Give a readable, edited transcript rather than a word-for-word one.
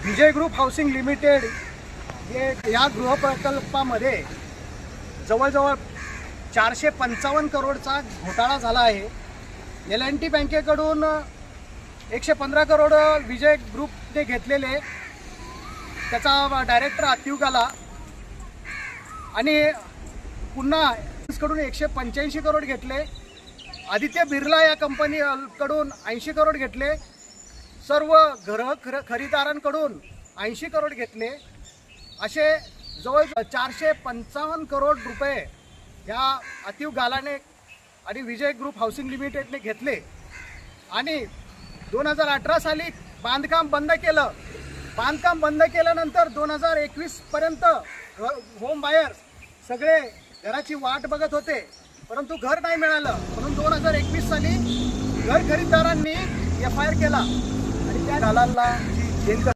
विजय group housing limited या गृहप्रकल्पामध्ये जवळजवळ 455 करोडचा घोटाळा झाला आहे। L&T बँकेकडून 115 करोड विजय ग्रुपने घेतलेले, त्याचा डायरेक्टर अतिव गाला आणि पुन्हा कडून 185 करोड घेतले। आदित्य बिर्ला या कंपनीकडून 80 करोड घेतले। सर्व खरेदीदारांकडून 80 करोड घेतले। असे जवळ 455 करोड रुपये या अतिव गालाने आणि विजय ग्रुप हाऊसिंग लिमिटेडने घेतले आणि 2018 साली बांधकाम बंद केलं। बांधकाम बंद केल्यानंतर 2021 पर्यंत होम बायर्स सगळे घराची वाट बघत होते, परंतु घर नाही मिळालं। म्हणून 2021 साली घर खरेदीदारांनी FIR केला आणि त्या गालाला जेल